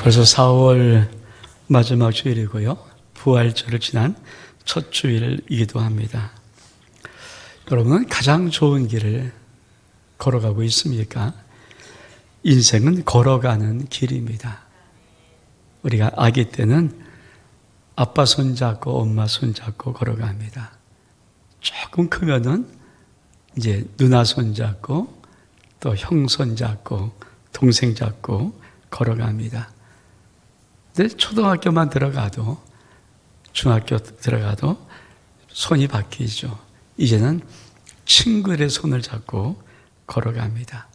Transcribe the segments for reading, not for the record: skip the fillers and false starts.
벌써 4월 마지막 주일이고요. 부활절을 지난 첫 주일이기도 합니다. 여러분은 가장 좋은 길을 걸어가고 있습니까? 인생은 걸어가는 길입니다. 우리가 아기 때는 아빠 손잡고 엄마 손잡고 걸어갑니다. 조금 크면은 이제 누나 손잡고 또 형 손잡고 동생 잡고 걸어갑니다. 근데 초등학교만 들어가도 중학교 들어가도 손이 바뀌죠. 이제는 친구들의 손을 잡고 걸어갑니다.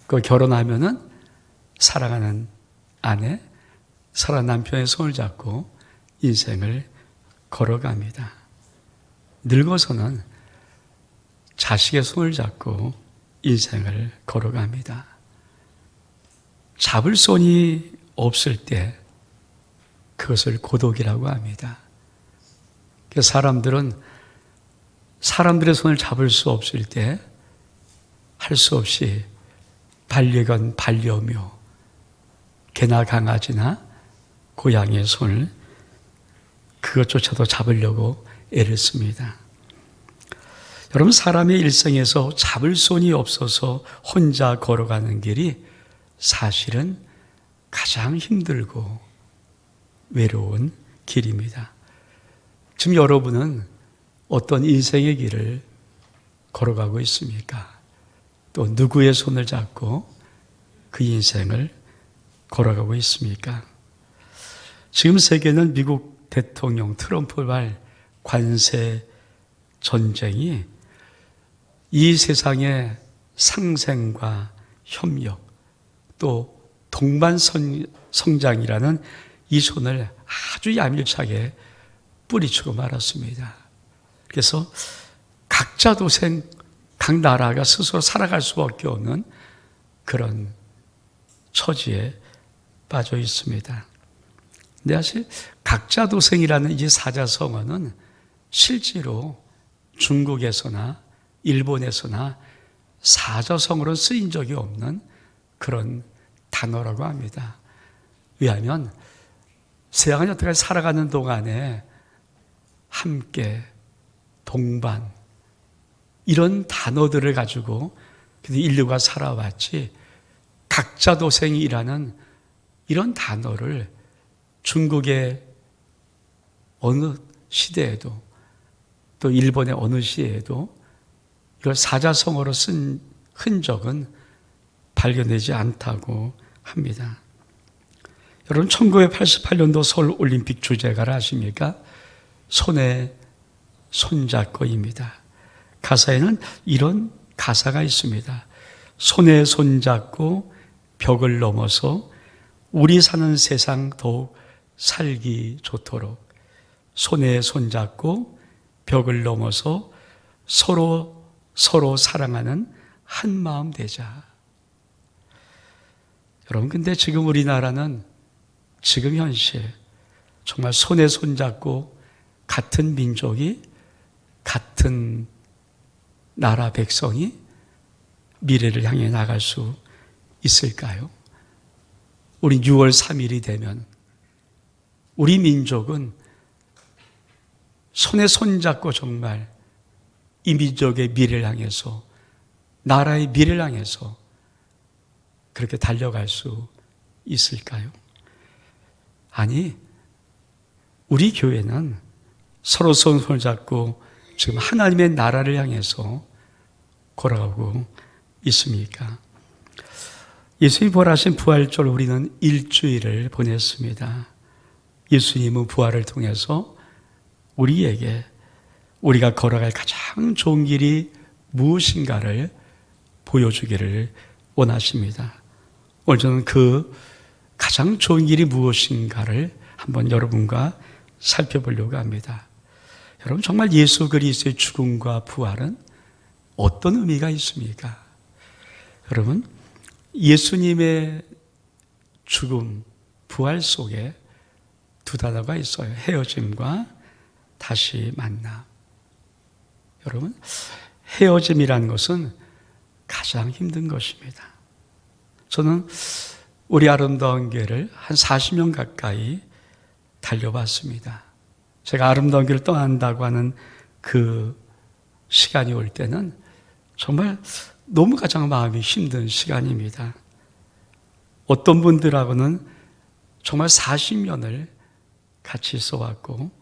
그 결혼하면은 사랑하는 아내, 사랑하는 남편의 손을 잡고 인생을 걸어갑니다. 늙어서는 자식의 손을 잡고 인생을 걸어갑니다. 잡을 손이 없을 때 그것을 고독이라고 합니다. 사람들은 사람들의 손을 잡을 수 없을 때 할 수 없이 반려견, 반려묘, 개나 강아지나 고양이의 손을 그것조차도 잡으려고 애를 씁니다. 여러분, 사람의 일생에서 잡을 손이 없어서 혼자 걸어가는 길이 사실은 가장 힘들고 외로운 길입니다. 지금 여러분은 어떤 인생의 길을 걸어가고 있습니까? 또 누구의 손을 잡고 그 인생을 걸어가고 있습니까? 지금 세계는 미국 대통령 트럼프발 관세 전쟁이 이 세상의 상생과 협력 또 동반 성장이라는 이 손을 아주 야밀차게 뿌리치고 말았습니다. 그래서 각자 도생, 각 나라가 스스로 살아갈 수밖에 없는 그런 처지에 빠져 있습니다. 근데 사실 각자 도생이라는 이 사자성어는 실제로 중국에서나 일본에서나 사자성어로 쓰인 적이 없는 그런 단어라고 합니다. 왜냐하면 세상을 여태까지 살아가는 동안에 함께, 동반 이런 단어들을 가지고 인류가 살아왔지 각자 도생이라는 이런 단어를 중국의 어느 시대에도 또 일본의 어느 시대에도 이걸 사자성어로 쓴 흔적은 발견되지 않다고 합니다. 여러분, 1988년도 서울올림픽 주제가를 아십니까? 손에 손잡고입니다. 가사에는 이런 가사가 있습니다. 손에 손잡고 벽을 넘어서 우리 사는 세상 더욱 살기 좋도록 손에 손잡고 벽을 넘어서 서로 사랑하는 한 마음 되자. 여러분, 근데 지금 우리나라는 지금 현실 정말 손에 손잡고 같은 민족이, 같은 나라 백성이 미래를 향해 나갈 수 있을까요? 우리 6월 3일이 되면 우리 민족은 손에 손잡고 정말 이 민족의 미래를 향해서, 나라의 미래를 향해서 그렇게 달려갈 수 있을까요? 아니, 우리 교회는 서로 손을 잡고 지금 하나님의 나라를 향해서 걸어가고 있습니까? 예수님이 부활하신 부활절 우리는 일주일을 보냈습니다. 예수님은 부활을 통해서 우리에게 우리가 걸어갈 가장 좋은 길이 무엇인가를 보여주기를 원하십니다. 오늘 저는 그 가장 좋은 길이 무엇인가를 한번 여러분과 살펴보려고 합니다. 여러분, 정말 예수 그리스도의 죽음과 부활은 어떤 의미가 있습니까? 여러분, 예수님의 죽음, 부활 속에 두 단어가 있어요. 헤어짐과 다시 만남. 여러분, 헤어짐이라는 것은 가장 힘든 것입니다. 저는 우리 아름다운 교회를 한 40년 가까이 달려봤습니다. 제가 아름다운 교회를 떠난다고 하는 그 시간이 올 때는 정말 너무 가장 마음이 힘든 시간입니다. 어떤 분들하고는 정말 40년을 같이 있어왔고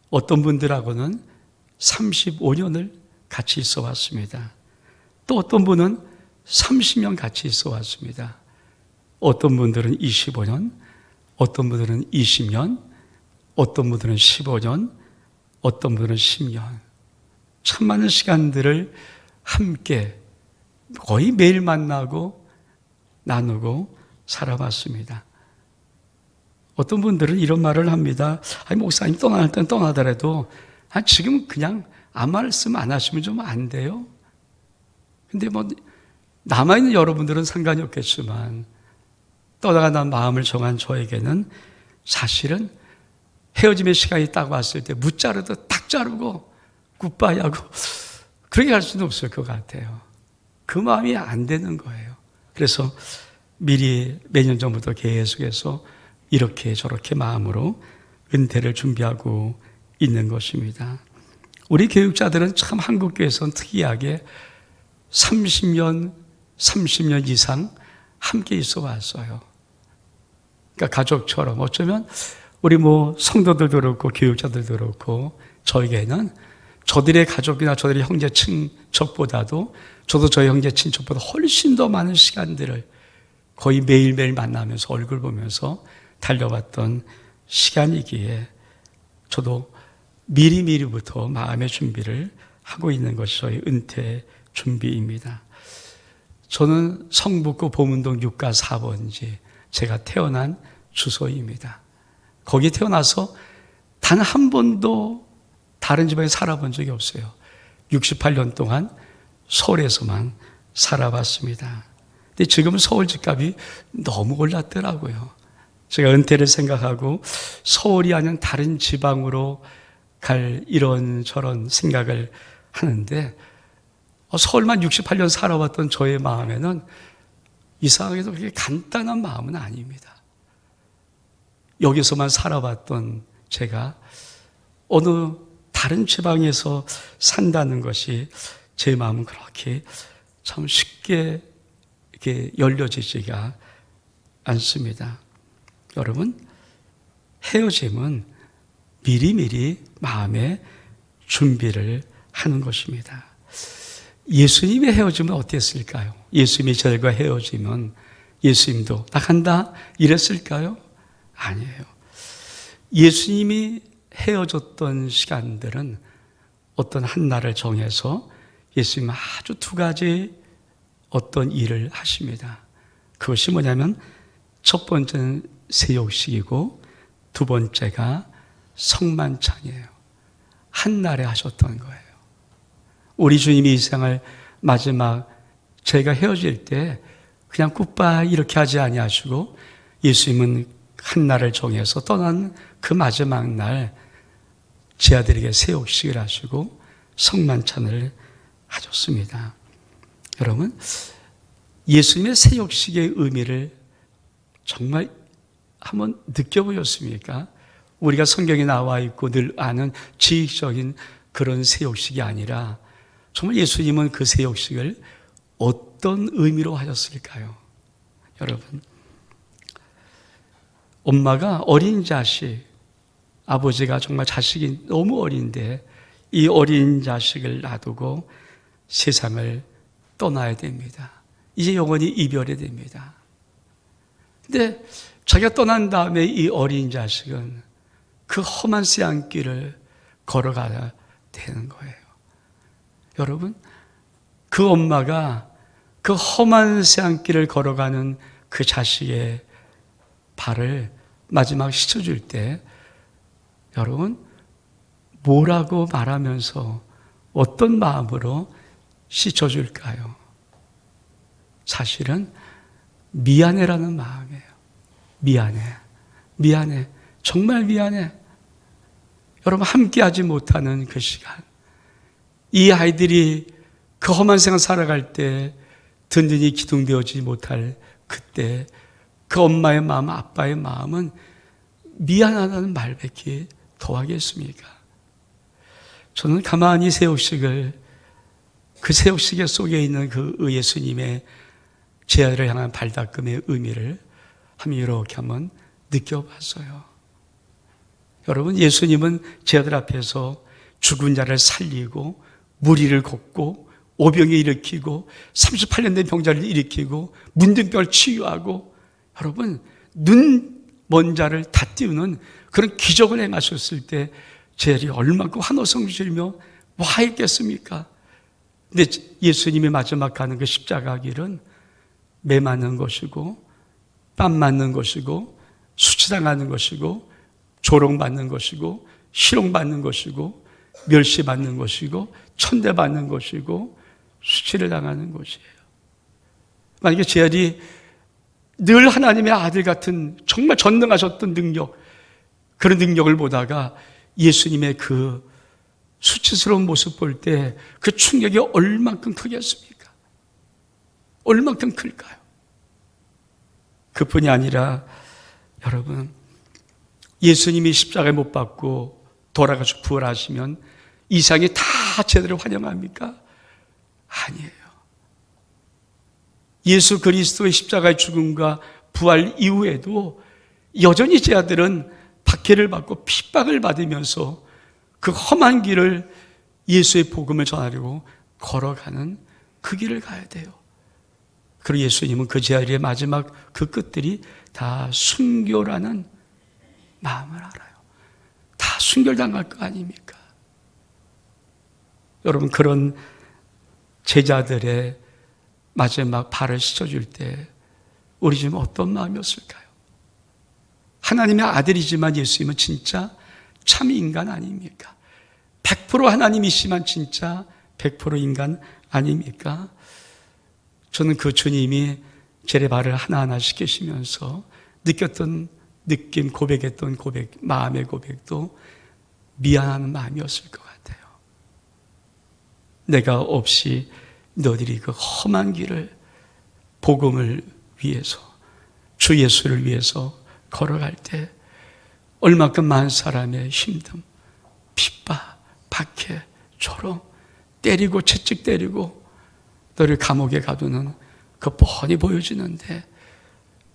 어떤 분들하고는 35년을 같이 있어왔습니다. 또 어떤 분은 30년 같이 있어왔습니다. 어떤 분들은 25년, 어떤 분들은 20년, 어떤 분들은 15년, 어떤 분들은 10년. 참 많은 시간들을 함께 거의 매일 만나고 나누고 살아봤습니다. 어떤 분들은 이런 말을 합니다. 아니, 목사님 떠날 땐 떠나더라도 지금 그냥 아무 말씀 안 하시면 좀 안 돼요? 근데 뭐 남아있는 여러분들은 상관이 없겠지만 떠나가는 마음을 정한 저에게는 사실은 헤어짐의 시간이 딱 왔을 때 무자르도 딱 자르고 굿바이 하고 그렇게 할 수는 없을 것 같아요. 그 마음이 안 되는 거예요. 그래서 미리 몇 년 전부터 계속해서 이렇게 저렇게 마음으로 은퇴를 준비하고 있는 것입니다. 우리 교육자들은 참 한국교회에서는 특이하게 30년 이상 함께 있어 왔어요. 그러니까 가족처럼 어쩌면 우리 뭐 성도들도 그렇고 교육자들도 그렇고 저에게는 저들의 가족이나 저들의 형제 친척보다도 저도 저희 형제 친척보다 훨씬 더 많은 시간들을 거의 매일매일 만나면서 얼굴 보면서 달려왔던 시간이기에 저도 미리미리부터 마음의 준비를 하고 있는 것이 저희 은퇴 준비입니다. 저는 성북구 보문동 6가 4번지 제가 태어난 주소입니다. 거기 태어나서 단 한 번도 다른 지방에 살아본 적이 없어요. 68년 동안 서울에서만 살아봤습니다. 근데 지금 서울 집값이 너무 올랐더라고요. 제가 은퇴를 생각하고 서울이 아닌 다른 지방으로 갈 이런저런 생각을 하는데 서울만 68년 살아왔던 저의 마음에는 이상하게도 그렇게 간단한 마음은 아닙니다. 여기서만 살아왔던 제가 어느 다른 지방에서 산다는 것이 제 마음은 그렇게 참 쉽게 이렇게 열려지지가 않습니다. 여러분, 헤어짐은 미리미리 마음의 준비를 하는 것입니다. 예수님의 헤어짐은 어땠을까요? 예수님이 저희가 헤어지면 예수님도 나간다 이랬을까요? 아니에요. 예수님이 헤어졌던 시간들은 어떤 한 날을 정해서 예수님은 아주 두 가지 어떤 일을 하십니다. 그것이 뭐냐면 첫 번째는 세욕식이고 두 번째가 성만찬이에요. 한 날에 하셨던 거예요. 우리 주님이 이 생을 마지막 저희가 헤어질 때 그냥 굿바이 이렇게 하지 아니하시고 예수님은 한 날을 정해서 떠난 그 마지막 날 제 아들에게 세욕식을 하시고 성만찬을 하셨습니다. 여러분, 예수님의 세욕식의 의미를 정말 한번 느껴보셨습니까? 우리가 성경에 나와 있고 늘 아는 지식적인 그런 세욕식이 아니라 정말 예수님은 그 세욕식을 어떤 의미로 하셨을까요? 여러분, 엄마가 어린 자식, 아버지가 정말 자식이 너무 어린데 이 어린 자식을 놔두고 세상을 떠나야 됩니다. 이제 영원히 이별이 됩니다. 근데 자기가 떠난 다음에 이 어린 자식은 그 험한 쇠안길을 걸어가야 되는 거예요. 여러분, 그 엄마가 그 험한 쇠안길을 걸어가는 그 자식의 발을 마지막 씻어줄 때 여러분, 뭐라고 말하면서 어떤 마음으로 씻어줄까요? 사실은 미안해라는 마음이에요. 미안해. 정말 미안해. 여러분, 함께하지 못하는 그 시간, 이 아이들이 그 험한 생활 살아갈 때 든든히 기둥되어지지 못할 그때 그 엄마의 마음, 아빠의 마음은 미안하다는 말밖에 더하겠습니까? 저는 가만히 새옥식에 속에 있는 그 예수님의 제 아들을 향한 발닦음의 의미를 이렇게 한번 느껴봤어요. 여러분, 예수님은 제 아들 앞에서 죽은 자를 살리고 무리를 걷고 오병을 일으키고 38년 된 병자를 일으키고 문둥병을 치유하고 여러분 눈 먼 자를 다 띄우는 그런 기적을 행하셨을 때 제 아들이 얼마큼 환호성지르며 와했겠습니까? 근데 예수님이 마지막 가는 그 십자가 길은 매 맞는 것이고 뺨 맞는 것이고 수치당하는 것이고 조롱받는 것이고 희롱받는 것이고 멸시받는 것이고 천대받는 것이고 수치를 당하는 것이에요. 만약에 제 아들이 늘 하나님의 아들 같은 정말 전능하셨던 능력, 그런 능력을 보다가 예수님의 그 수치스러운 모습 볼 때 그 충격이 얼만큼 크겠습니까? 얼만큼 클까요? 그뿐이 아니라 여러분, 예수님이 십자가에 못 박고 돌아가서 부활하시면 이 세상이 다 제대로 환영합니까? 아니에요. 예수 그리스도의 십자가의 죽음과 부활 이후에도 여전히 제 아들은 박해를 받고 핍박을 받으면서 그 험한 길을 예수의 복음을 전하려고 걸어가는 그 길을 가야 돼요. 그리고 예수님은 그 제 아들의 마지막 그 끝들이 다 순교라는 마음을 알아요. 다 순결당할 거 아닙니까? 여러분, 그런 제자들의 마지막 발을 씻어줄 때 우리 지금 어떤 마음이었을까요? 하나님의 아들이지만 예수님은 진짜 참 인간 아닙니까? 100% 하나님이시만 진짜 100% 인간 아닙니까? 저는 그 주님이 제 발을 하나하나 씻기시면서 느꼈던 느낌, 고백했던 고백, 마음의 고백도 미안한 마음이었을 것 같아요. 내가 없이 너희들이 그 험한 길을 복음을 위해서, 주 예수를 위해서 걸어갈 때 얼마큼 많은 사람의 힘듦, 핍박, 박해, 조롱, 때리고 채찍 때리고 너를 감옥에 가두는 그 뻔히 보여지는데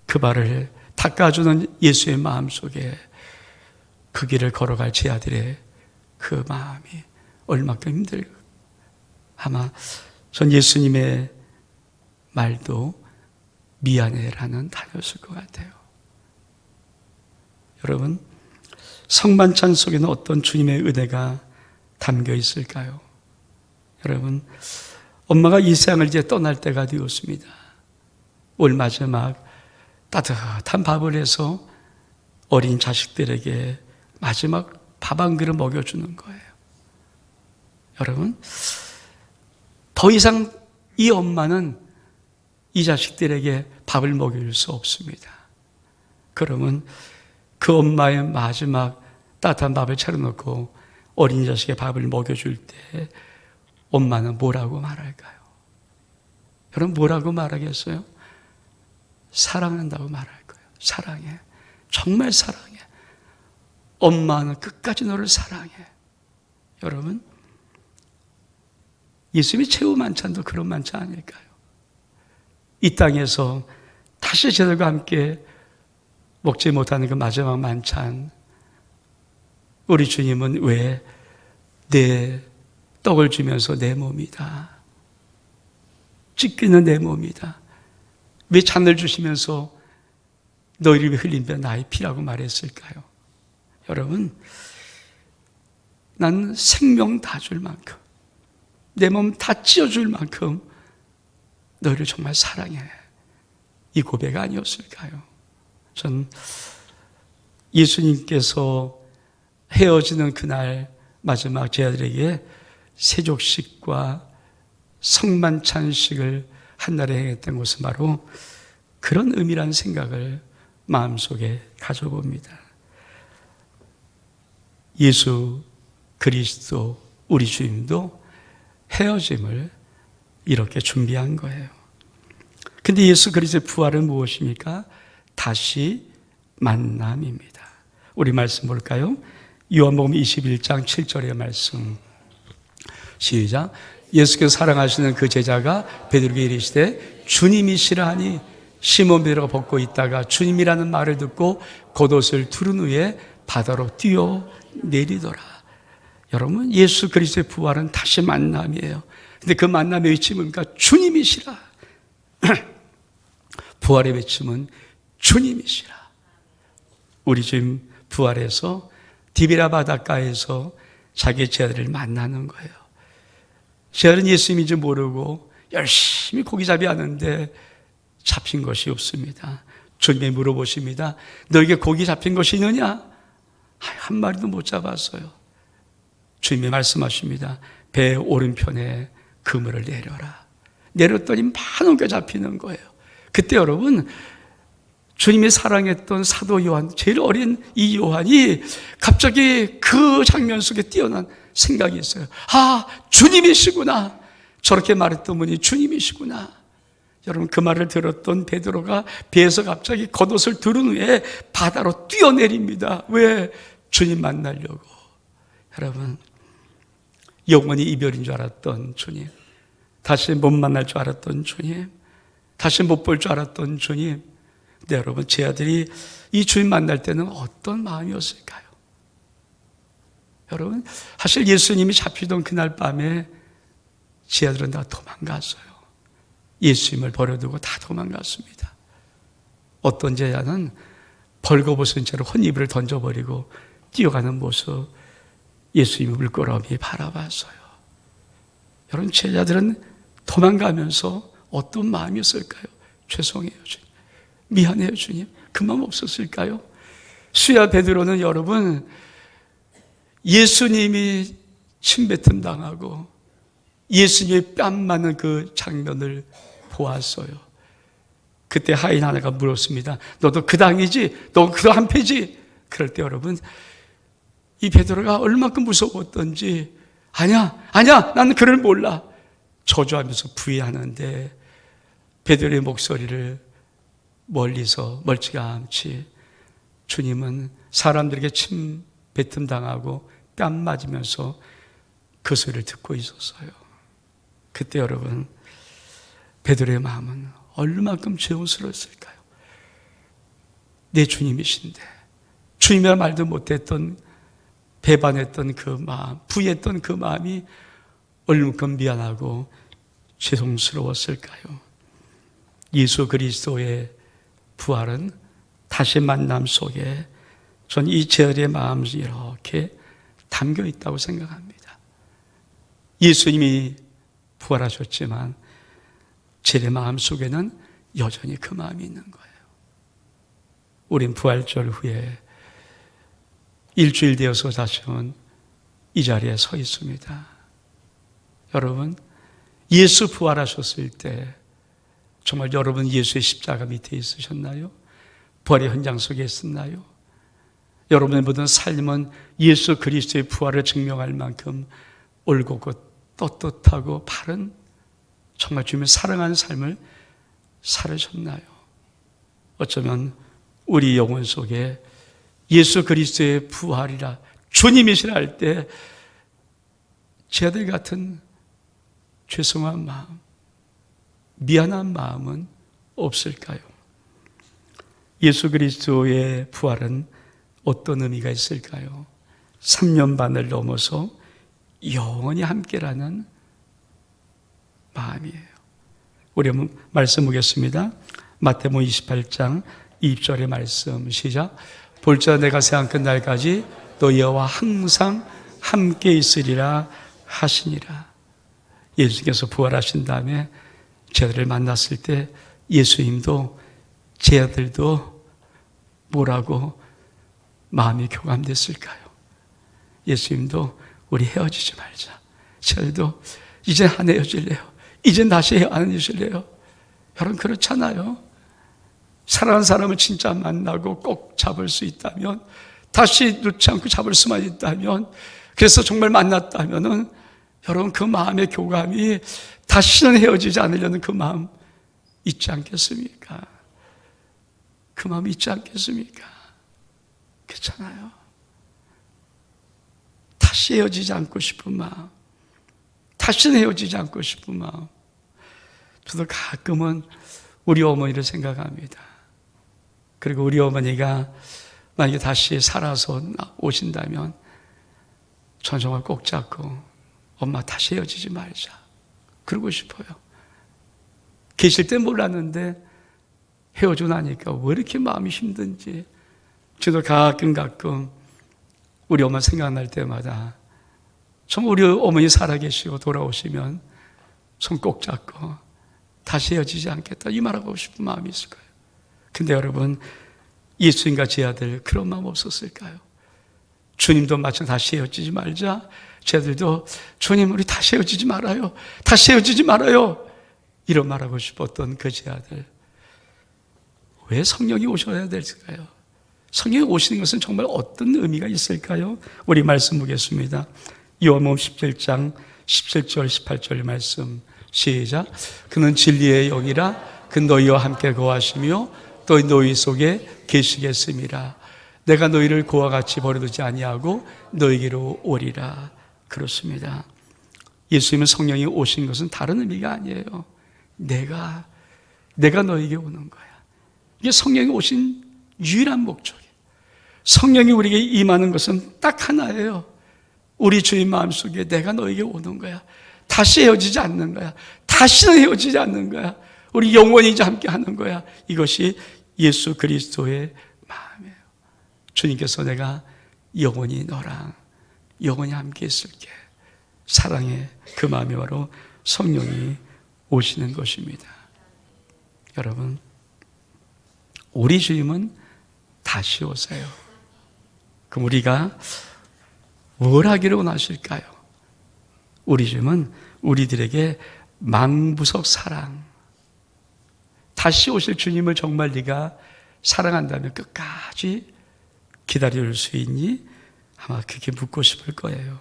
그 발을 닦아주는 예수의 마음속에 그 길을 걸어갈 제 아들의 그 마음이 얼마큼 힘들까. 아마 전 예수님의 말도 미안해라는 단어였을 것 같아요. 여러분, 성만찬 속에는 어떤 주님의 은혜가 담겨 있을까요? 여러분, 엄마가 이 세상을 이제 떠날 때가 되었습니다. 올 마지막 따뜻한 밥을 해서 어린 자식들에게 마지막 밥 한 그릇 먹여주는 거예요. 여러분, 더 이상 이 엄마는 이 자식들에게 밥을 먹여줄 수 없습니다. 그러면 그 엄마의 마지막 따뜻한 밥을 차려놓고 어린 자식의 밥을 먹여줄 때 엄마는 뭐라고 말할까요? 여러분, 뭐라고 말하겠어요? 사랑한다고 말할 거예요. 사랑해. 정말 사랑해. 엄마는 끝까지 너를 사랑해. 여러분, 예수님이 최후 만찬도 그런 만찬 아닐까요? 이 땅에서 다시 제들과 함께 먹지 못하는 그 마지막 만찬, 우리 주님은 왜 내 떡을 주면서 내 몸이다, 찢기는 내 몸이다, 왜 잔을 주시면서 너희를 위해 흘린 배 나의 피라고 말했을까요? 여러분, 난 생명 다 줄 만큼, 내 몸 다 찢어줄 만큼 너희를 정말 사랑해, 이 고백 아니었을까요? 전 예수님께서 헤어지는 그날 마지막 제 아들에게 세족식과 성만찬식을 한날에 행했던 것은 바로 그런 의미라는 생각을 마음속에 가져봅니다. 예수 그리스도 우리 주님도 헤어짐을 이렇게 준비한 거예요. 근데 예수 그리스도의 부활은 무엇입니까? 다시 만남입니다. 우리 말씀 볼까요? 요한복음 21장 7절의 말씀. 시작. 예수께서 사랑하시는 그 제자가 베드로에게 이르시되 주님이시라 하니 시몬 베드로가 벗고 있다가 주님이라는 말을 듣고 겉옷을 두른 후에 바다로 뛰어 내리더라. 여러분, 예수 그리스도의 부활은 다시 만남이에요. 근데 그 만남의 외침은 뭡니까? 주님이시라. 부활의 외침은 주님이시라. 우리 주님 부활해서 디베라 바닷가에서 자기의 제자들을 만나는 거예요. 제자들은 예수님인지 모르고 열심히 고기잡이 하는데 잡힌 것이 없습니다. 주님이 물어보십니다. 너에게 고기 잡힌 것이 있느냐? 한 마리도 못 잡았어요. 주님이 말씀하십니다. 배 오른편에 그물을 내려라. 내렸더니 많은 게 잡히는 거예요. 그때 여러분, 주님이 사랑했던 사도 요한, 제일 어린 이 요한이 갑자기 그 장면 속에 뛰어난 생각이 있어요. 아, 주님이시구나. 저렇게 말했던 분이 주님이시구나. 여러분, 그 말을 들었던 베드로가 배에서 갑자기 겉옷을 두른 후에 바다로 뛰어내립니다. 왜? 주님 만나려고. 여러분, 영원히 이별인 줄 알았던 주님, 다시 못 만날 줄 알았던 주님, 다시 못 볼 줄 알았던 주님. 근데 여러분, 제 아들이 이 주님 만날 때는 어떤 마음이었을까요? 여러분, 사실 예수님이 잡히던 그날 밤에 제 아들은 다 도망갔어요. 예수님을 버려두고 다 도망갔습니다. 어떤 제자는 벌거벗은 채로 혼이불을 던져버리고 뛰어가는 모습, 예수님의 물끄러미 바라봤어요. 여러분, 제자들은 도망가면서 어떤 마음이었을까요? 죄송해요, 주님. 미안해요, 주님. 그 마음 없었을까요? 수야 베드로는 여러분, 예수님이 침뱉음 당하고 예수님의 뺨 맞는 그 장면을 보았어요. 그때 하인 하나가 물었습니다. 너도 그 당이지? 너 그 한패지? 그럴 때 여러분, 이 베드로가 얼마큼 무서웠던지, 아니야, 나는 그를 몰라. 저주하면서 부인하는데 베드로의 목소리를 멀리서 멀찌감치 주님은 사람들에게 침 뱉음 당하고 뺨 맞으면서 그 소리를 듣고 있었어요. 그때 여러분, 베드로의 마음은 얼마큼 죄송스러웠을까요? 내 주님이신데 주님이라 말도 못했던, 배반했던 그 마음, 부인했던 그 마음이 얼마큼 미안하고 죄송스러웠을까요? 예수 그리스도의 부활은 다시 만남 속에 전 이 제자들의 마음이 이렇게 담겨 있다고 생각합니다. 예수님이 부활하셨지만 제자의 마음 속에는 여전히 그 마음이 있는 거예요. 우린 부활절 후에 일주일 되어서 다시는 이 자리에 서 있습니다. 여러분, 예수 부활하셨을 때 정말 여러분 예수의 십자가 밑에 있으셨나요? 부활의 현장 속에 있었나요? 여러분의 모든 삶은 예수 그리스도의 부활을 증명할 만큼 올곧고 떳떳하고 바른, 정말 주님을 사랑하는 삶을 살으셨나요? 어쩌면 우리 영혼 속에 예수 그리스도의 부활이라 주님이시라 할 때 제 아들 같은 죄송한 마음, 미안한 마음은 없을까요? 예수 그리스도의 부활은 어떤 의미가 있을까요? 3년 반을 넘어서 영원히 함께라는 마음이에요. 우리 한번 말씀 보겠습니다. 마태복음 28장 2절의 말씀 시작. 볼지어다 내가 세상 끝날까지 너희와 항상 함께 있으리라 하시니라. 예수께서 부활하신 다음에 제자들을 만났을 때 예수님도 제자들도 뭐라고 마음이 교감됐을까요? 예수님도 우리 헤어지지 말자. 제자들도 이제 안 헤어질래요. 이제 다시 안 헤어질래요. 여러분 그렇잖아요. 사랑하는 사람을 진짜 만나고 꼭 잡을 수 있다면, 다시 놓지 않고 잡을 수만 있다면, 그래서 정말 만났다면은 여러분 그 마음의 교감이 다시는 헤어지지 않으려는 그 마음 있지 않겠습니까? 그 마음 있지 않겠습니까? 그렇잖아요. 다시 헤어지지 않고 싶은 마음, 다시는 헤어지지 않고 싶은 마음. 저도 가끔은 우리 어머니를 생각합니다. 그리고 우리 어머니가 만약에 다시 살아서 오신다면 전 정말 꼭 잡고 엄마 다시 헤어지지 말자 그러고 싶어요. 계실 때 몰랐는데 헤어지고 나니까 왜 이렇게 마음이 힘든지 저도 가끔 우리 엄마 생각날 때마다 정말 우리 어머니 살아계시고 돌아오시면 손 꼭 잡고 다시 헤어지지 않겠다 이 말하고 싶은 마음이 있을 거예요. 근데 여러분, 예수님과 제 아들 그런 마음 없었을까요? 주님도 마찬가지로 다시 헤어지지 말자, 제 아들도 주님 우리 다시 헤어지지 말아요, 다시 헤어지지 말아요 이런 말하고 싶었던 그 제 아들. 왜 성령이 오셔야 될까요? 성령이 오시는 것은 정말 어떤 의미가 있을까요? 우리 말씀 보겠습니다. 요한복음 17장 17절 18절 말씀 시작. 그는 진리의 영이라 그 너희와 함께 거하시며 또 너희 속에 계시겠음이라. 내가 너희를 그와 같이 버려두지 아니하고 너희에게로 오리라. 그렇습니다. 예수님은 성령이 오신 것은 다른 의미가 아니에요. 내가 너희에게 오는 거야. 이게 성령이 오신 유일한 목적이에요. 성령이 우리에게 임하는 것은 딱 하나예요. 우리 주님 마음속에 내가 너에게 오는 거야. 다시 헤어지지 않는 거야. 다시는 헤어지지 않는 거야. 우리 영원히 이제 함께 하는 거야. 이것이 예수 그리스도의 마음이에요. 주님께서 내가 영원히 너랑 영원히 함께 있을게. 사랑의 그 마음이 바로 성령이 오시는 것입니다. 여러분, 우리 주님은 다시 오세요. 그럼 우리가 뭘 하기를 원하실까요? 우리 주님은 우리들에게 망부석 사랑, 다시 오실 주님을 정말 네가 사랑한다면 끝까지 기다릴 수 있니? 아마 그렇게 묻고 싶을 거예요.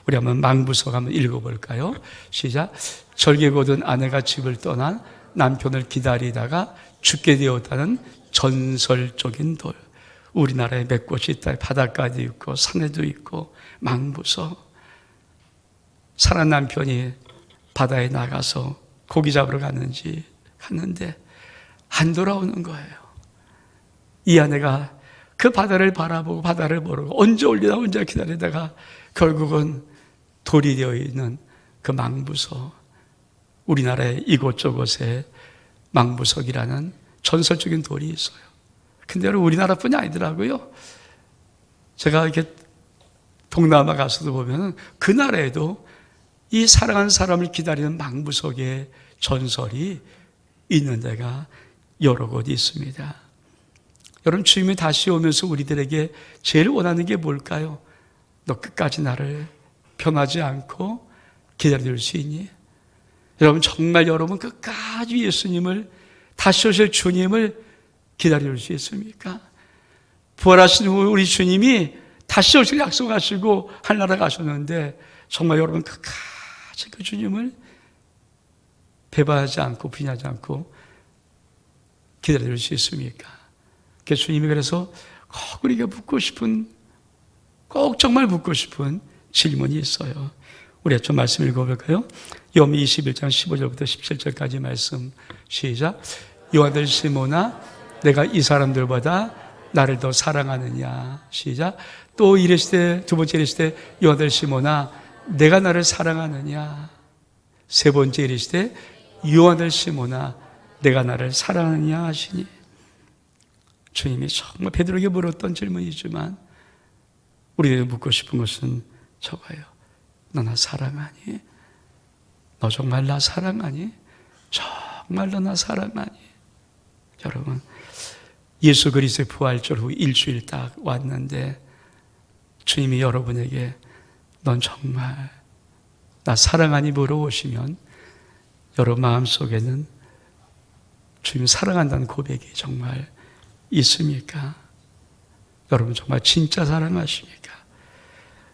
우리 한번 망부석 한번 읽어볼까요? 시작. 절개거든 아내가 집을 떠난 남편을 기다리다가 죽게 되었다는 전설적인 돌. 우리나라에 몇 곳이 있다. 바닷가도 있고 산에도 있고 망부석. 사랑 남편이 바다에 나가서 고기 잡으러 갔는데 안 돌아오는 거예요. 이 아내가 그 바다를 바라보고 바다를 모르고 언제 올리나 혼자 기다리다가 결국은 돌이 되어 있는 그 망부석. 우리나라의 이곳저곳에 망부석이라는 전설적인 돌이 있어요. 근데 여러분, 우리나라뿐이 아니더라고요. 제가 이렇게 동남아 가서도 보면 그 나라에도 이 사랑하는 사람을 기다리는 망부석의 전설이 있는 데가 여러 곳 있습니다. 여러분, 주님이 다시 오면서 우리들에게 제일 원하는 게 뭘까요? 너 끝까지 나를 변하지 않고 기다릴 수 있니? 여러분, 정말 여러분 끝까지 예수님을, 다시 오실 주님을 기다릴 수 있습니까? 부활하신 우리 주님이 다시 오실 약속하시고 하늘나라 가셨는데 정말 여러분 끝까지 그 주님을 배반하지 않고 비하지 않고 기다릴 수 있습니까? 주님이 그래서 꼭 우리가 묻고 싶은, 꼭 정말 묻고 싶은 질문이 있어요. 우리가 좀 말씀 읽어볼까요? 요한 21장 15절부터 17절까지 말씀 시작. 요한들 시모나 내가 이 사람들보다 나를 더 사랑하느냐. 시작. 또 이르시되, 두 번째 이르시되 요한들 시모나 내가 나를 사랑하느냐. 세 번째 이르시되 요한들 시모나 내가 나를 사랑하느냐 하시니. 주님이 정말 베드로에게 물었던 질문이지만 우리에게 묻고 싶은 것은 저거예요. 너 나 사랑하니? 너 정말 나 사랑하니? 정말 너 나 사랑하니? 여러분, 예수 그리스도의 부활절 후 일주일 딱 왔는데 주님이 여러분에게 넌 정말 나 사랑하니 물어보시면 여러분 마음속에는 주님 사랑한다는 고백이 정말 있습니까? 여러분 정말 진짜 사랑하십니까?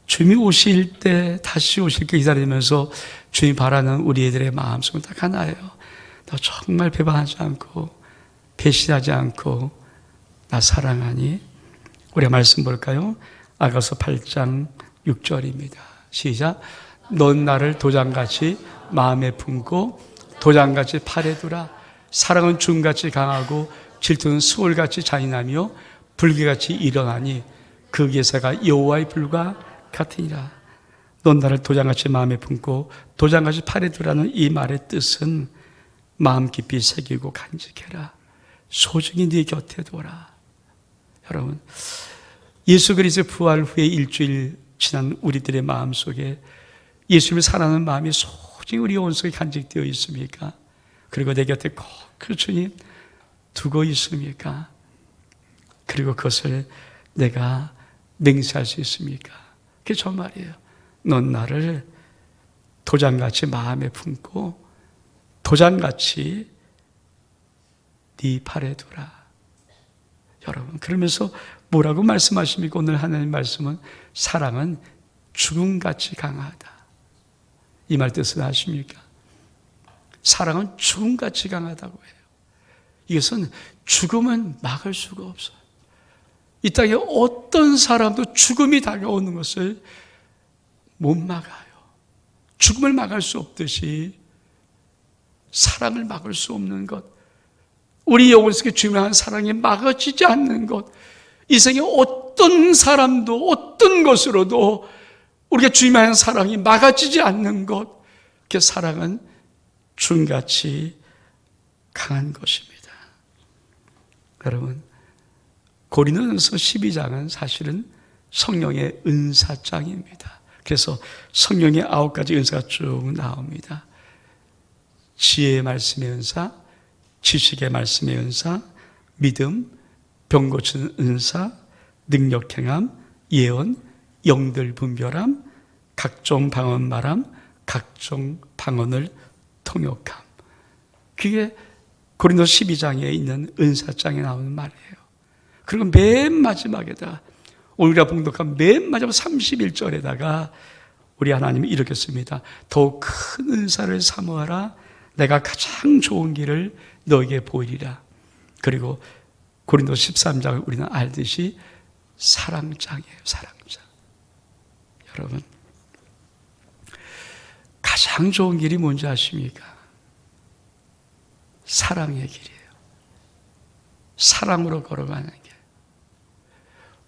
주님이 오실 때, 다시 오실 때 기다리면서 주님 바라는 우리들의 마음속은 딱 하나예요. 너 정말 배반하지 않고 배신하지 않고 나 사랑하니? 우리가 말씀 볼까요? 아가서 8장 6절입니다. 시작. 넌 나를 도장같이 마음에 품고 도장같이 팔에 두라. 사랑은 중같이 강하고 질투는 수월같이 잔인하며 불길같이 일어나니 그 기세가 여호와의 불과 같으니라. 넌 나를 도장같이 마음에 품고 도장같이 팔에 두라는 이 말의 뜻은 마음 깊이 새기고 간직해라. 소중히 네 곁에 둬라. 여러분, 예수 그리스도의 부활 후에 일주일 지난 우리들의 마음속에 예수님을 사랑하는 마음이 소중히 우리 온 속에 간직되어 있습니까? 그리고 내 곁에 꼭 그 주님 두고 있습니까? 그리고 그것을 내가 맹세할 수 있습니까? 그게 저 말이에요. 넌 나를 도장같이 마음에 품고 도장같이 네 팔에 두라. 여러분, 그러면서 뭐라고 말씀하십니까? 오늘 하나님 말씀은 사랑은 죽음같이 강하다. 이 말 뜻은 아십니까? 사랑은 죽음같이 강하다고 해요. 이것은 죽음은 막을 수가 없어요. 이 땅에 어떤 사람도 죽음이 다가오는 것을 못 막아요. 죽음을 막을 수 없듯이 사랑을 막을 수 없는 것, 우리 영혼 속에 중요한 사랑이 막아지지 않는 것, 이 세상에 어떤 사람도 어떤 것으로도 우리가 중요한 사랑이 막아지지 않는 것, 그 사랑은 죽음같이 강한 것입니다. 여러분, 고린도전서 12장은 사실은 성령의 은사장입니다. 그래서 성령의 9가지 은사가 쭉 나옵니다. 지혜의 말씀의 은사, 지식의 말씀의 은사, 믿음, 병 고치는 은사, 능력 행함, 예언, 영들 분별함, 각종 방언 말함, 각종 방언을 통역함. 그게 고린도 12장에 있는 은사장에 나오는 말이에요. 그리고 맨 마지막에다 우리가 봉독한 맨 마지막 31절에다가 우리 하나님이 이렇게 씁니다. 더욱 큰 은사를 사모하라. 내가 가장 좋은 길을 너에게 보이리라. 그리고 고린도 13장을 우리는 알듯이 사랑장이에요. 사랑장. 여러분, 가장 좋은 길이 뭔지 아십니까? 사랑의 길이에요. 사랑으로 걸어가는 길.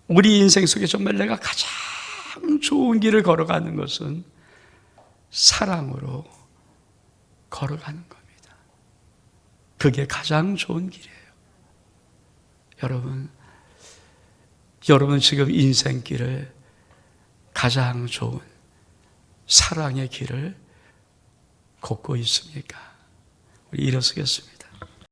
우리 인생 속에 정말 내가 가장 좋은 길을 걸어가는 것은 사랑으로 걸어가는 겁니다. 그게 가장 좋은 길이에요. 여러분 지금 인생길을 가장 좋은 사랑의 길을 걷고 있습니까? 우리 일어서겠습니다.